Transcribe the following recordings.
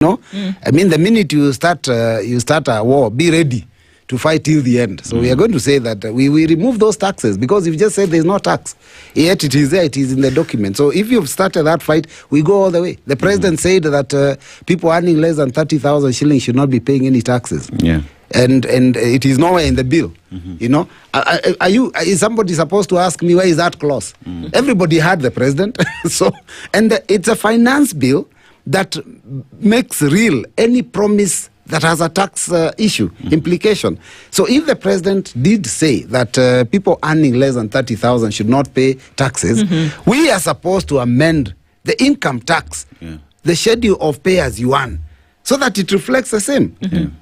No, I mean, the minute you start a war, be ready to fight till the end. So we are going to say that we remove those taxes, because if you just say there's no tax, yet it is there, it is in the document. So if you've started that fight, we go all the way. The president said that people earning less than 30,000 shillings should not be paying any taxes. Yeah. And it is nowhere in the bill. You know, is somebody supposed to ask me where is that clause? Everybody had the president. So, and it's a finance bill that makes real any promise that has a tax issue, implication. So if the president did say that people earning less than 30,000 should not pay taxes, we are supposed to amend the income tax, the schedule of pay as you earn, so that it reflects the same.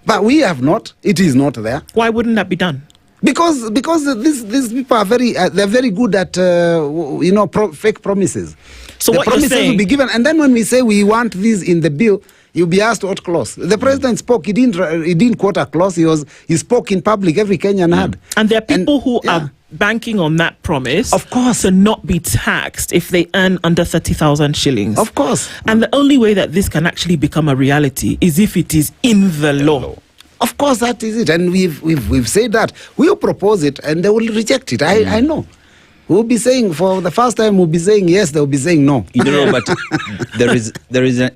But we have not. It is not there. Why wouldn't that be done? Because these people are they're very good at fake promises. So the promises will be given, and then when we say we want this in the bill, you'll be asked what clause. The president spoke. He didn't quote a clause. He spoke in public. Every Kenyan had. And there are people who are banking on that promise, of course, to not be taxed if they earn under 30,000 shillings. Of course. And the only way that this can actually become a reality is if it is in the law. Of course, that is it, and we've said that we'll propose it, and they will reject it. I know. We'll be saying for the first time, we'll be saying yes, they'll be saying no. You know, but there is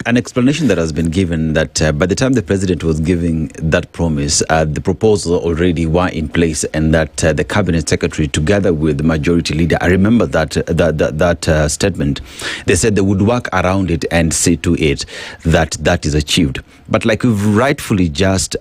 an explanation that has been given that by the time the president was giving that promise, the proposals already were in place, and that the cabinet secretary, together with the majority leader, I remember that statement. They said they would work around it and see to it that is achieved. But like we've rightfully just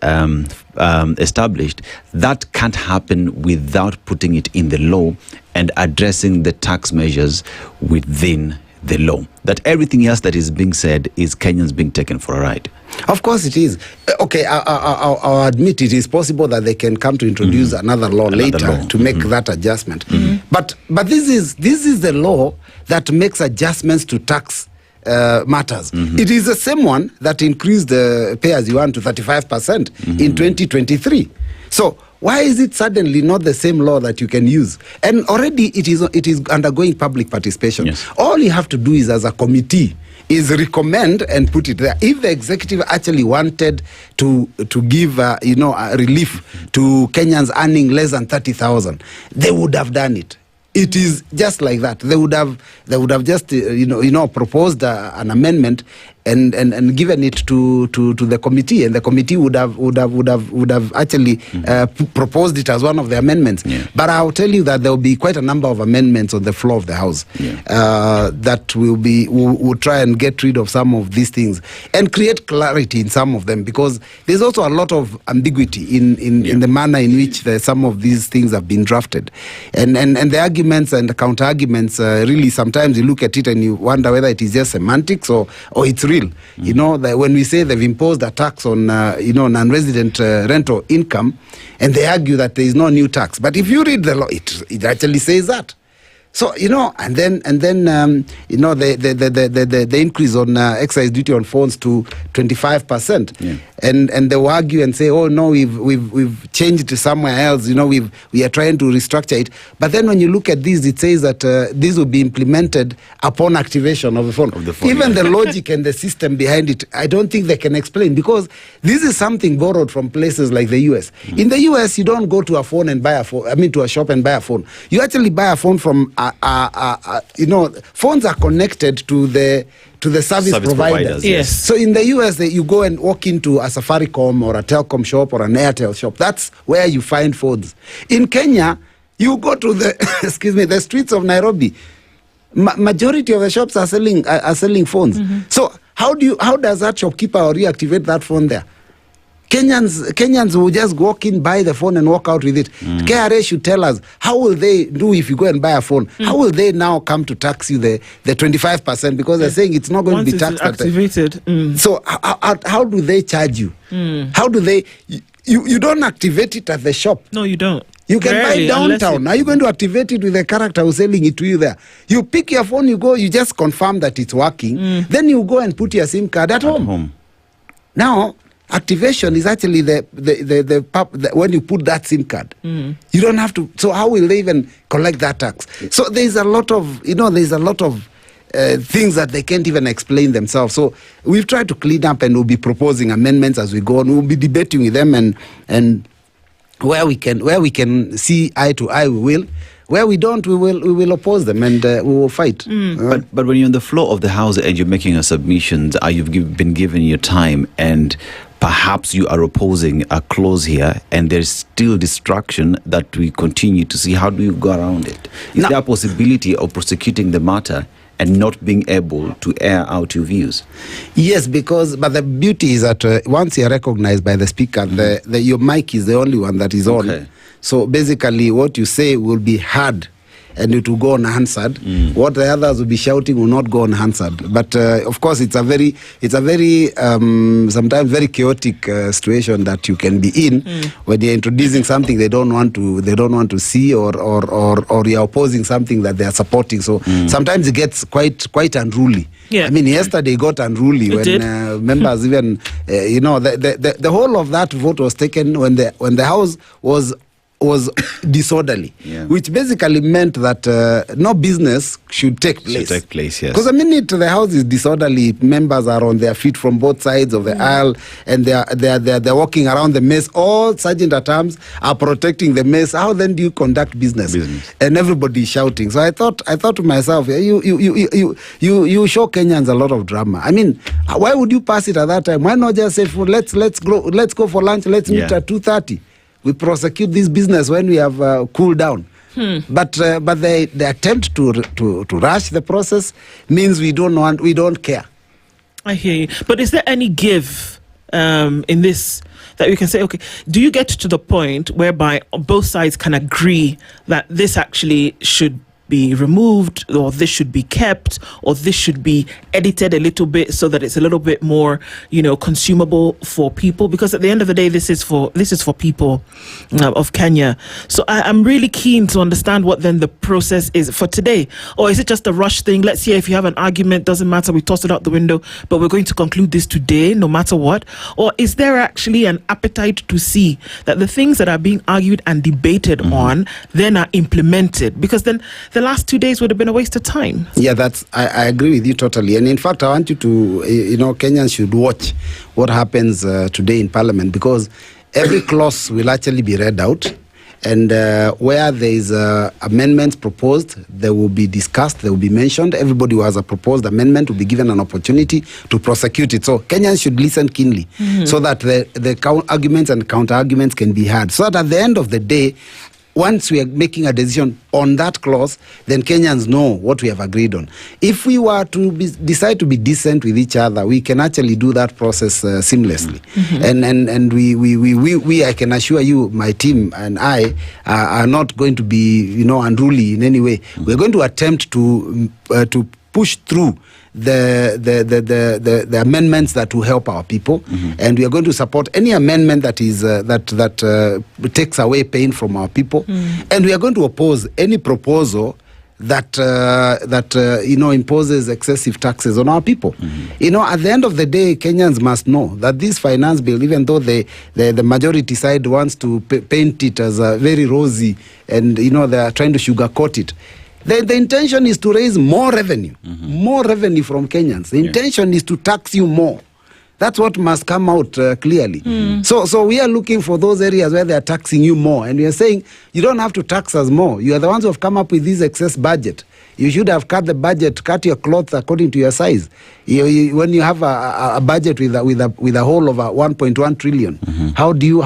established, that can't happen without putting it in the law and addressing the tax measures within the law. That everything else that is being said is Kenyans being taken for a ride. Of course it is. Okay, I'll admit it is possible that they can come to introduce another law later to make that adjustment. But this is the law that makes adjustments to tax matters. It is the same one that increased the pay as you earn to 35% in 2023. So why is it suddenly not the same law that you can use? And already it is undergoing public participation. Yes. All you have to do is, as a committee, is recommend and put it there. If the executive actually wanted to give a relief to Kenyans earning less than 30,000, they would have done it. It is just like that. They would have just proposed an amendment and given it to the committee, and the committee would have actually proposed it as one of the amendments. But I'll tell you that there will be quite a number of amendments on the floor of the House that will try and get rid of some of these things and create clarity in some of them, because there's also a lot of ambiguity in the manner in which some of these things have been drafted, and the arguments and the counter arguments really sometimes you look at it and you wonder whether it is just semantics or it's real. You know, that when we say they've imposed a tax on non-resident rental income, and they argue that there is no new tax, but if you read the law, it actually says that. So and then the increase on excise duty on phones to 25%, and they will argue and say, oh no, we've changed it somewhere else. We are trying to restructure it. But then when you look at this, it says that this will be implemented upon activation of the phone. Even the logic and the system behind it, I don't think they can explain, because this is something borrowed from places like the US. In the US, you don't go to a phone and buy a phone. I mean, to a shop and buy a phone. You actually buy a phone from phones are connected to the service providers. Yes. So in the US, you go and walk into a Safaricom or a Telcom shop or an Airtel shop. That's where you find phones. In Kenya, you go to the streets of Nairobi. Majority of the shops are selling phones. So how does that shopkeeper reactivate that phone there? Kenyans will just walk in, buy the phone and walk out with it. KRA should tell us, how will they do if you go and buy a phone? How will they now come to tax you the 25%, because they're saying it's not going to be taxed. Activated. So how do they charge you? How do they? You don't activate it at the shop. No, you don't. You can buy downtown. Are you going to activate it with the character who's selling it to you there? You pick your phone, you go, you just confirm that it's working. Then you go and put your SIM card at home. Now, activation is actually the when you put that SIM card. You don't have to. So how will they even collect that tax? So there's a lot of things that they can't even explain themselves. So we've tried to clean up, and we'll be proposing amendments as we go on. We'll be debating with them, and where we can see eye to eye, we will. Where we don't, we will oppose them, and we will fight. But when you're on the floor of the House and you're making your submissions, you've been given your time, and perhaps you are opposing a clause here, and there's still distraction that we continue to see. How do you go around it? Is there a possibility of prosecuting the matter and not being able to air out your views? Yes, but the beauty is that once you're recognized by the speaker, your mic is the only one that is on. So basically what you say will be heard, and it will go unanswered. What the others will be shouting will not go unanswered. But of course, it's a very sometimes very chaotic situation that you can be in when you're introducing something they don't want to see, or you're opposing something that they are supporting. So sometimes it gets quite unruly. Yeah. I mean, yesterday got unruly when members even the whole of that vote was taken when the House was disorderly, which basically meant that no business should take place. Yes. Because the minute the House is disorderly, members are on their feet from both sides of the aisle, and they're walking around the mess. All sergeant at arms are protecting the mess. How then do you conduct business? And everybody is shouting. So I thought to myself, you show Kenyans a lot of drama. I mean, why would you pass it at that time? Why not just say, let's go for lunch, let's meet at 2:30. We prosecute this business when we have cooled down. But the attempt to rush the process means we don't care. I hear you. But is there any give in this that we can say, okay, do you get to the point whereby both sides can agree that this actually should be removed, or this should be kept, or this should be edited a little bit so that it's a little bit more, consumable for people? Because at the end of the day, this is for people of Kenya. So I'm really keen to understand what then the process is for today. Or is it just a rush thing? Let's see, if you have an argument, doesn't matter, we toss it out the window, but we're going to conclude this today no matter what? Or is there actually an appetite to see that the things that are being argued and debated on then are implemented? Because then the last 2 days would have been a waste of time. Yeah, I agree with you totally. And in fact, I want you to, Kenyans should watch what happens today in Parliament, because every clause will actually be read out. And where there is amendments proposed, they will be discussed, they will be mentioned. Everybody who has a proposed amendment will be given an opportunity to prosecute it. So Kenyans should listen keenly, so that the arguments and counter-arguments can be heard. So that at the end of the day, once we are making a decision on that clause, then Kenyans know what we have agreed on. If we were to decide to be decent with each other, we can actually do that process seamlessly. And we, I can assure you, my team and I are not going to be, unruly in any way. We're going to attempt to push through the amendments that will help our people, and we are going to support any amendment that is that takes away pain from our people, and we are going to oppose any proposal that imposes excessive taxes on our people. At the end of the day, Kenyans must know that this finance bill, even though the majority side wants to paint it as very rosy, and they are trying to sugarcoat it, the intention is to raise more revenue from Kenyans. The intention is to tax you more. That's what must come out clearly. So we are looking for those areas where they are taxing you more. And we are saying, you don't have to tax us more. You are the ones who have come up with this excess budget. You should have cut the budget, cut your cloth according to your size. When you have a budget with a whole of 1.1 trillion, how do you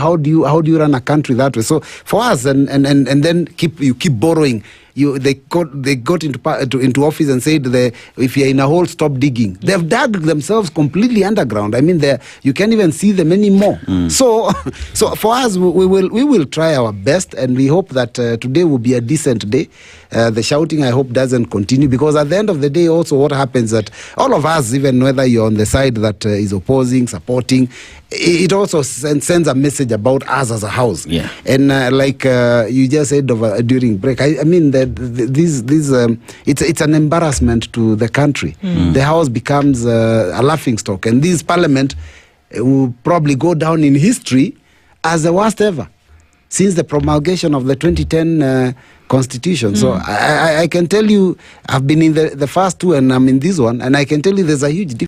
run a country that way? So for us, and then you keep borrowing. They got into office and said, if you're in a hole, stop digging. They've dug themselves completely underground. I mean, you can't even see them anymore. So for us, we will try our best, and we hope that today will be a decent day. The shouting, I hope, doesn't continue, because at the end of the day, also what happens that all of us, even whether you're on the side that is opposing, supporting, it also sends a message about us as a house. Yeah. And like you just said during break, I mean that it's an embarrassment to the country. The house becomes a laughingstock, and this parliament will probably go down in history as the worst ever since the promulgation of the 2010 constitution. So I can tell you, I've been in the first two and I'm in this one, and I can tell you there's a huge difference.